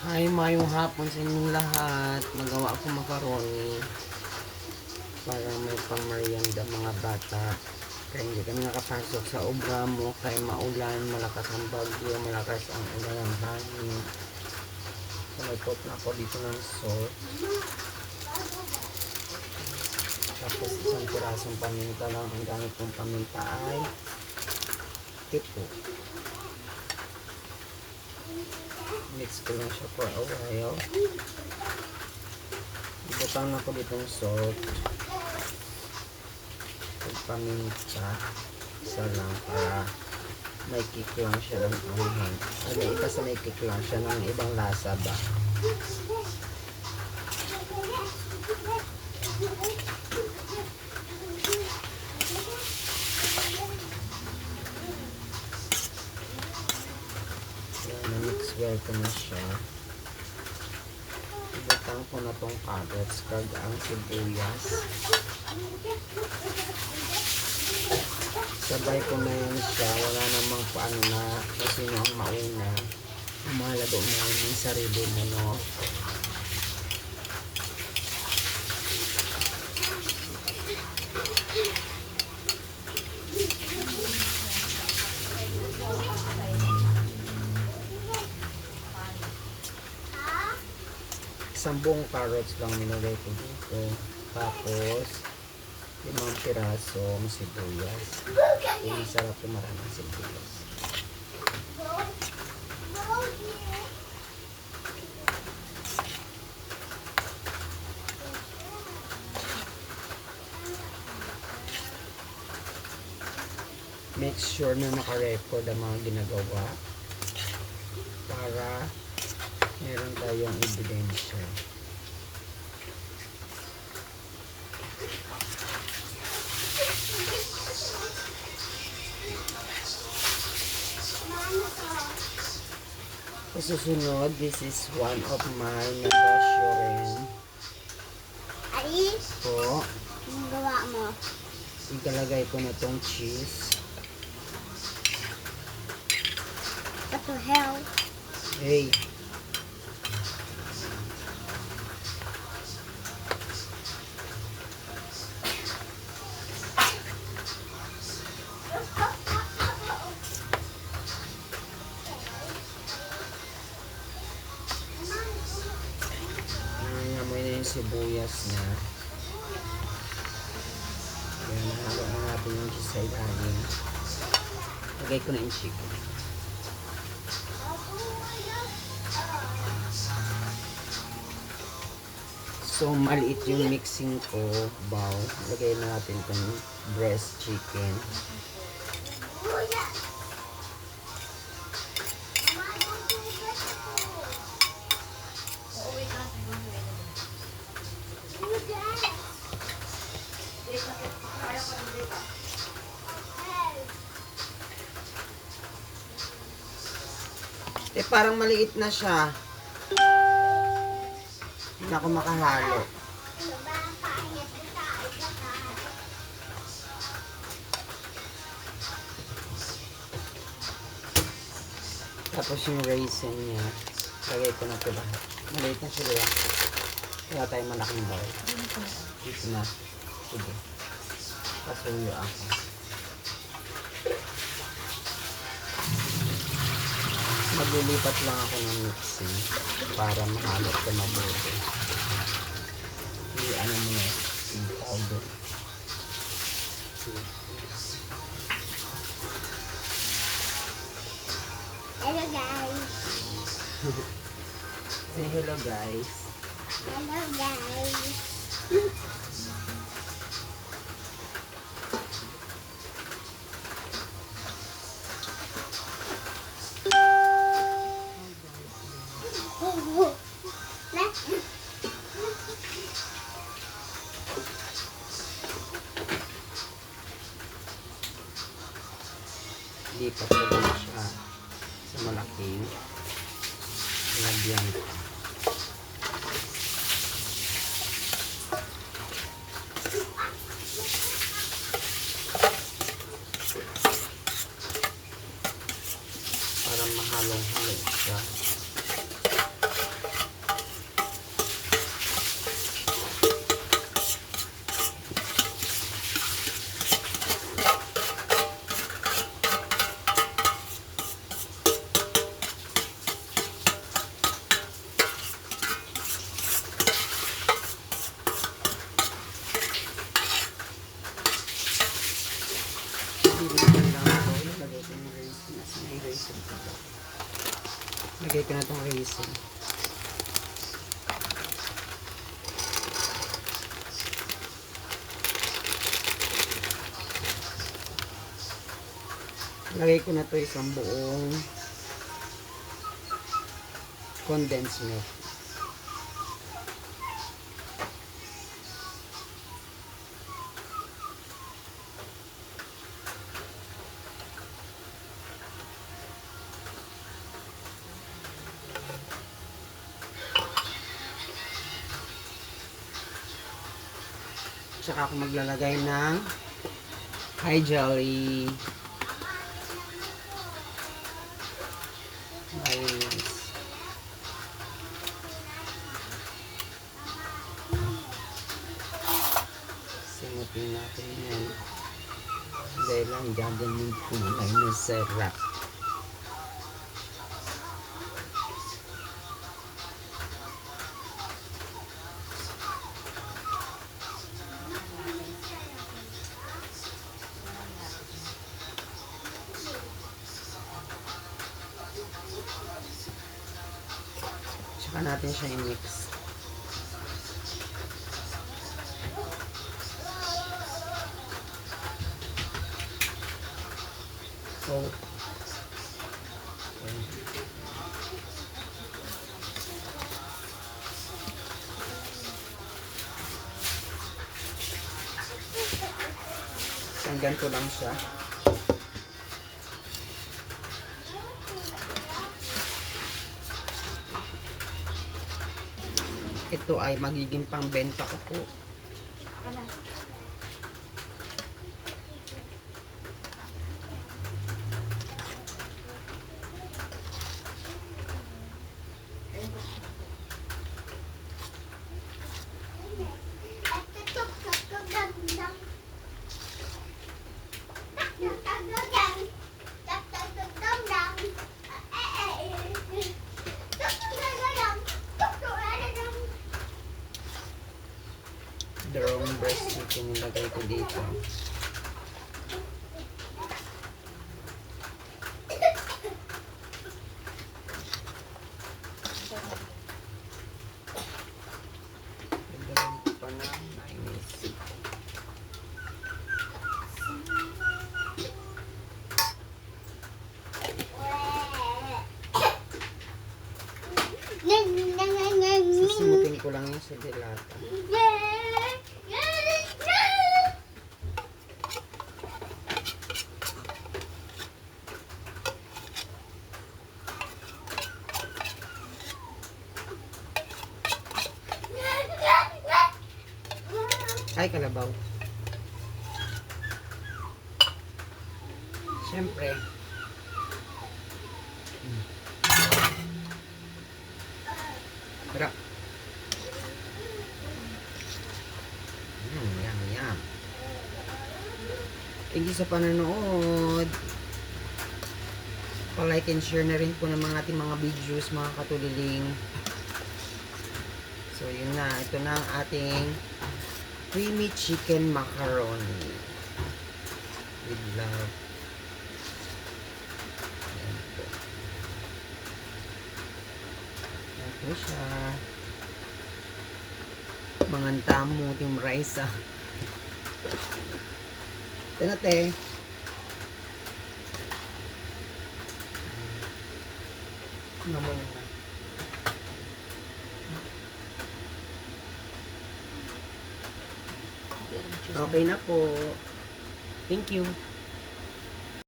Hi, mayong hapon sa inyong lahat. Nagawa ako macaroni para may pang merienda mga bata. Kaya hindi kami nakapasok sa Obramo kaya maulan, malakas ang bagyo, malakas ang ulan ng hangin. So may pot na ako dito ng salt. Tapos isang pirasong paminta lang. Ang gamit kong paminta ay tipo. Mix ko lang siya for a while. Ibutang na ko ditong salt. Paminta. Isa lang para may kick lang siya ng anghang. Ano iba sa may kick lang siya ng ibang lasa ba? Na-mix well ko na siya. Ibutang ko na tong carrots kag ang sibuyas. Sabay ko na yan siya. Wala namang paano na kasi ang mauna. Malado mo yung sarili mo, no? Isang buong carrots lang nilagay ko dito. Tapos, 5 pirasong sibuyas. Yung sarap yung maraming sibuyas. Make sure na naka-record ang mga ginagawa para meron tayong ebidensya. Susunod, this is one of my negosyo rin. Ay, Po, ang gawa mo. igalagay ko na tong cheese. What the hell? Hey, nangangamoy na yung sibuyas niya. Kaya nahalo na natin yung cheese sa ilalim. Lagay ko na yung chicken. So, maliit yung mixing ko. Bow. Lagay na natin itong breast chicken. Eh, parang maliit na siya. Hindi na ako makahalo. Tapos yung raisin niya, lagay ko na ito lahat. Maliit na siya lahat. Kaya tayo malaking bowl. Dito na. Sige. Pasuyo ako. Maglilipat lang ako ng mixing para mahalo ito mabuti. Ano mo na yung powder. Hello guys. Say hello guys. Hello guys. Lipat ko lang siya sa malaking lagyan. Para mahalong-halo siya. crazy. Lagay ko na to isang buong condensed milk. Tsaka ako maglalagay ng high jelly. Mayonnaise. Simutin natin yan. Dahil lang gagamin ko na masarap. Tsaka natin siya i-mix. So, ganito lang siya. Ito ay magiging pangbenta ko po. Dalawang breast chicken nilagay ko dito. Dalawang ko pa na mayonnaise. Sisimutin ko lang yung sa dilata. Ay, kalabaw. Siyempre. Sarap. Yum, yum. Thank you sa panonood. Pa-like and share na rin po ng mga ating mga videos, mga katuliling. So, yun na. Ito na ang ating creamy chicken macaroni with love. Ayan po. Ayan po siya. Manganta mo yung rice ah. Ito na te. Naman na. Okay na po. Thank you.